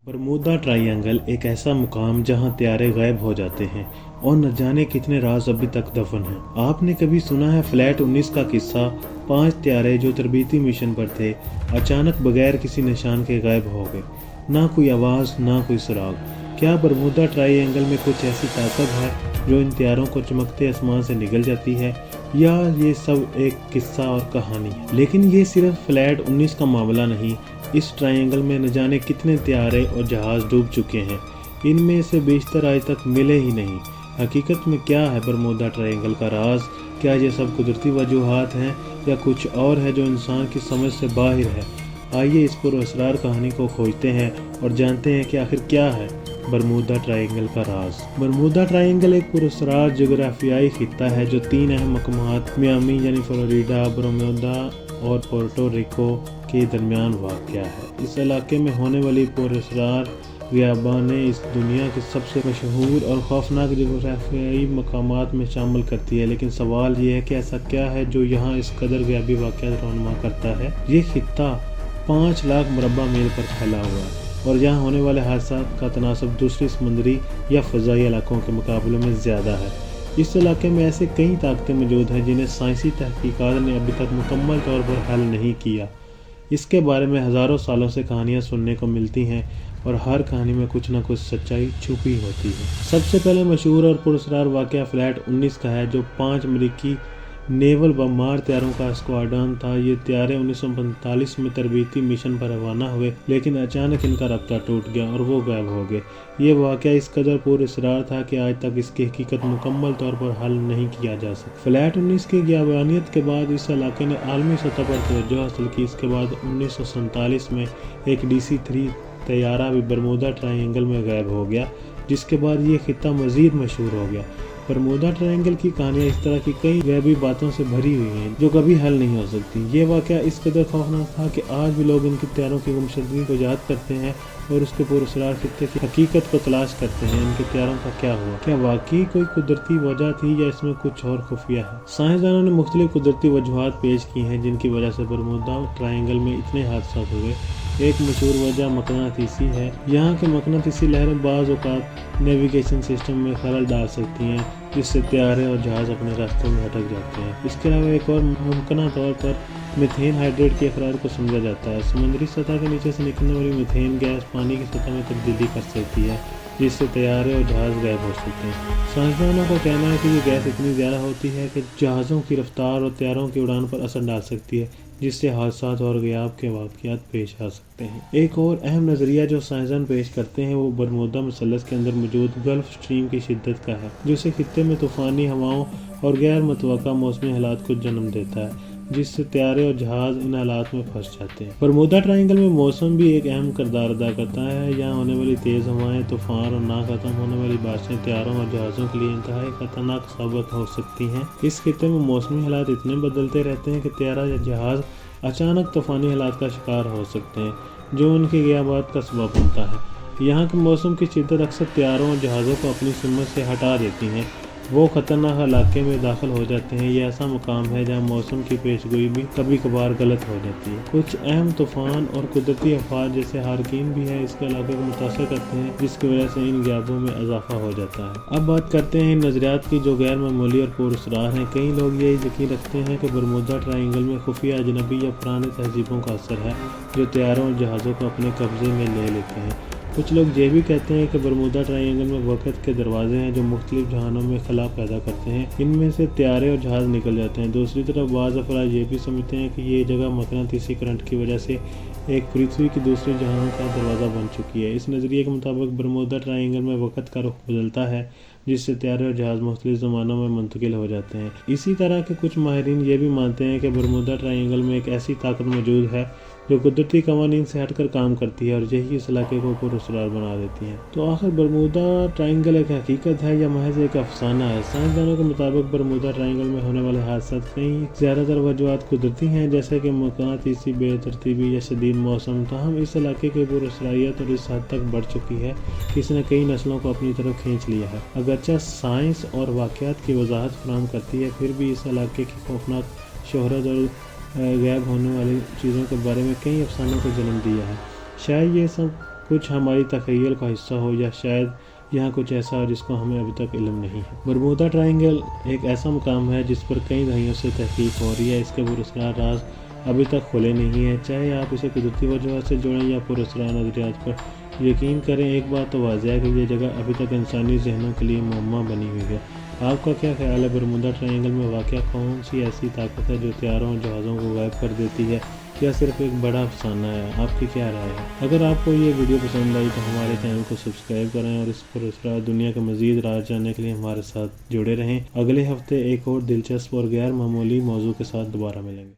Bermuda triangle एक ऐसा मुकाम जहां तारे गायब हो जाते हैं और न जाने कितने राज अभी तक दफन हैं। आपने कभी सुना है फ्लैट 19 का किस्सा? 5 तारे जो तरबीती मिशन पर थे अचानक बगैर किसी निशान के गायब हो गए। ना कोई आवाज़, ना कोई सुराग। क्या बरमूदा ट्रायंगल में कुछ ऐसी ताकत है जो इन तारों को चमकते आसमान से निगल जाती है, या ये सब एक किस्सा और कहानी है? लेकिन ये सिर्फ फ्लैट 19 का मामला नहीं। इस ट्रायंगल में न जाने कितने तारे और जहाज डूब चुके हैं। इनमें से बेशतर आज तक मिले ही नहीं। हकीकत में क्या है बरमूदा ट्रायंगल का राज? क्या ये सब कुदरती वजूहात हैं या कुछ और है जो इंसान की समझ से बाहर है? आइए इस पुरअसरार कहानी को खोजते हैं और जानते हैं कि आखिर क्या है बरमूदा ट्रायंगल का राज। बरमूदा ट्रायंगल एक पुरअसरार जोग्राफियाई खित्ता है जो 3 अहम मकामात मियामी यानी फ्लोरिडा, बरमूदा और पोर्टो रिको के दरमियान वाक़या है। इस इलाके में होने वाली पुरअसरार ग़ियाबानें इस दुनिया के सबसे मशहूर और खौफनाक जोग्राफियाई मकामात में शामिल करती है। लेकिन सवाल ये है कि ऐसा क्या है जो यहाँ इस कदर ग़ियाबी वाक़यात रहनुमा करता है? ये खित्ता 5 लाख मुरब्बा मील पर फैला हुआ है और यहाँ होने वाले हादसात का तनासब दूसरी समुद्री या फ़ज़ाई इलाकों के मुकाबले में ज़्यादा है। इस इलाके में ऐसे कई ताकतें मौजूद हैं जिन्हें साइंसी तहकीकात ने अभी तक मुकम्मल तौर पर हल नहीं किया। इसके बारे में हज़ारों सालों से कहानियाँ सुनने को मिलती हैं और हर कहानी में कुछ न कुछ सच्चाई छुपी होती है। सबसे पहले मशहूर और पुरअसरार वाक़या फ्लैट 19 का है, जो 5 अमेरिकी नेवल बमबार तारों का स्क्वाड्रन था। ये तारे 1945 में तरबीती मिशन पर रवाना हुए, लेकिन अचानक इनका रब्ता टूट गया और वो गायब हो गए। ये वाक़या इस कदर पुरअसरार था कि आज तक इसकी हकीकत मुकम्मल तौर पर हल नहीं किया जा सका। फ्लैट 19 की ग़ियाबानियत के बाद इस इलाके ने आलमी सतह पर तवज्जो हासिल की। इसके बाद 1947 में एक DC-3 तैयारा भी बरमूदा ट्रायंगल में गायब हो गया, जिसके बाद ये खित्ता मज़ीद मशहूर हो गया। बरमूदा ट्रायंगल की कहानियाँ इस तरह की कई गैबी बातों से भरी हुई हैं जो कभी हल नहीं हो सकती। ये वाक़या इस कदर खौफनाक था कि आज भी लोग इनके तारों की गुमशुदगी को याद करते हैं और उसके पुरअसरार खित्ते की हकीकत को तलाश करते हैं। इनके तारों का क्या हुआ? क्या वाकई कोई कुदरती वजह थी या इसमें कुछ और खुफिया है? साइंसदानों ने मुख्तलिफ कुदरती वजूहात पेश की हैं जिनकी वजह से बरमूदा ट्रायंगल में इतने हादसा हुए। एक मशहूर वजह मकनातीसी है। यहाँ की मकनातीसी लहरें बाज़ औक़ात नेविगेशन सिस्टम में खलल डाल सकती हैं, जिससे तारे और जहाज़ अपने रास्तों में भटक जाते हैं। इसके अलावा एक और मुमकिन तौर पर मीथेन हाइड्रेट के अखराज को समझा जाता है। समुद्री सतह के नीचे से निकलने वाली मीथेन गैस पानी की सतह में तब्दीली कर सकती है, जिससे तारे और जहाज़ गायब हो सकते हैं। साइंसदानों का कहना है कि ये गैस इतनी ज़्यादा होती है कि जहाज़ों की रफ्तार और तारों की उड़ान पर असर डाल सकती है, जिससे हादसात और ग़ियाब के वाक़यात पेश आ सकते हैं। एक और अहम नज़रिया जो साइंसदान पेश करते हैं वो बरमूदा मसलस के अंदर मौजूद गल्फ स्ट्रीम की शिद्दत का है, जो इस खित्ते में तूफ़ानी हवाओं और गैर मुतवक्का मौसमी हालात को जन्म देता है, जिससे तारे और जहाज़ इन हालात में फंस जाते हैं। बरमूदा ट्रायंगल में मौसम भी एक अहम किरदार अदा करता है। यहाँ होने वाली तेज़ हवाएं, तूफ़ान और ना ख़त्म होने वाली बारिशें तारों और जहाज़ों के लिए इंतहाई ख़तरनाक साबित हो सकती हैं। इस खित्ते में मौसमी हालात इतने बदलते रहते हैं कि तारा या जहाज़ अचानक तूफ़ानी हालात का शिकार हो सकते हैं, जो उनकी ग़ियाबत का सबब बनता है। यहाँ के मौसम की शिद्दत अक्सर तारों और जहाज़ों को अपनी समझ से हटा देती हैं। वो ख़तरनाक इलाके में दाखिल हो जाते हैं। ये ऐसा मुकाम है जहाँ मौसम की पेशगोई भी कभी कभार गलत हो जाती है। कुछ अहम तूफ़ान और कुदरती आफात जैसे हारिकेन भी है इसके इलाके को मुतासर करते हैं, जिसकी वजह से इन ग़ियाबों में इजाफा हो जाता है। अब बात करते हैं इन नज़रियात की जो गैर मामूली और पुरअसरार हैं। कई लोग ये यकीन रखते हैं कि बरमूदा ट्रायंगल में खुफिया अजनबी या पुराने तहजीबों का असर है जो तारों और जहाज़ों को अपने कब्जे में ले लेते हैं। कुछ लोग ये भी कहते हैं कि बरमूदा ट्रायंगल में वक़्त के दरवाजे हैं जो मुख्तलिफ जहानों में खला पैदा करते हैं। इनमें से तारे और जहाज़ निकल जाते हैं। दूसरी तरफ बाज़ अफराद ये भी समझते हैं कि ये जगह मकनातीसी करंट की वजह से एक पृथ्वी की दूसरे जहान का दरवाज़ा बन चुकी है। इस नज़रिए के मुताबिक बरमूदा ट्रायंगल में वक़्त का रुख बदलता है, जिससे तारे और जहाज़ मुख्तलिफ ज़मानों में मुंतकिल हो जाते हैं। इसी तरह के कुछ माहिरीन ये भी मानते हैं कि बरमूदा ट्रायंगल में एक ऐसी ताकत मौजूद है जो कुदरती कवानीन से हटकर काम करती है और यही इस इलाके को पुरअसरार बना देती है। तो आखिर बरमूदा ट्रायंगल एक हकीकत है या महज एक अफसाना है? साइंसदानों के मुताबिक बरमूदा ट्रायंगल में होने वाले हादसात कई ज़्यादातर वजूहात कुदरती हैं, जैसे कि मकनातीसी बेतरतीबी या शदीद मौसम। ताहम इस इलाके की पुरअसरारियत और इस हद तक बढ़ चुकी है कि इसने कई नस्लों को अपनी तरफ खींच लिया है। अगरचे साइंस और वाक़यात की वजाहत फराहम करती है, फिर भी इस इलाके की खौफनाक शोहरत और गायब होने वाली चीज़ों के बारे में कई अफसानों को जन्म दिया है। शायद ये सब کچھ ہماری تخیل کا حصہ ہو یا شاید یہاں کچھ ایسا ہو جس کو ہمیں ابھی تک علم نہیں ہے۔ برمودا ٹرائنگل ایک ایسا مقام ہے جس پر کئی دہائیوں سے تحقیق ہو رہی ہے۔ اس کے پراسرار راز ابھی تک کھلے نہیں ہیں، چاہے آپ اسے قدرتی وجوہات سے جوڑیں یا پراسرار نظریات پر یقین کریں۔ ایک بات تو واضح ہے کہ یہ جگہ ابھی تک انسانی ذہنوں کے لیے معمہ بنی ہوئی ہے۔ آپ کا کیا خیال ہے؟ برمودا ٹرائنگل میں واقع کون سی ایسی طاقت ہے جو طیاروں اور جہازوں کو غائب کر دیتی ہے، یا صرف ایک بڑا افسانہ ہے؟ آپ کی کیا رائے ہے؟ اگر آپ کو یہ ویڈیو پسند آئی تو ہمارے چینل کو سبسکرائب کریں اور اس پراسرار دنیا کے مزید راز جاننے کے لیے ہمارے ساتھ جڑے رہیں۔ اگلے ہفتے ایک اور دلچسپ اور غیر معمولی موضوع کے ساتھ دوبارہ ملیں گے۔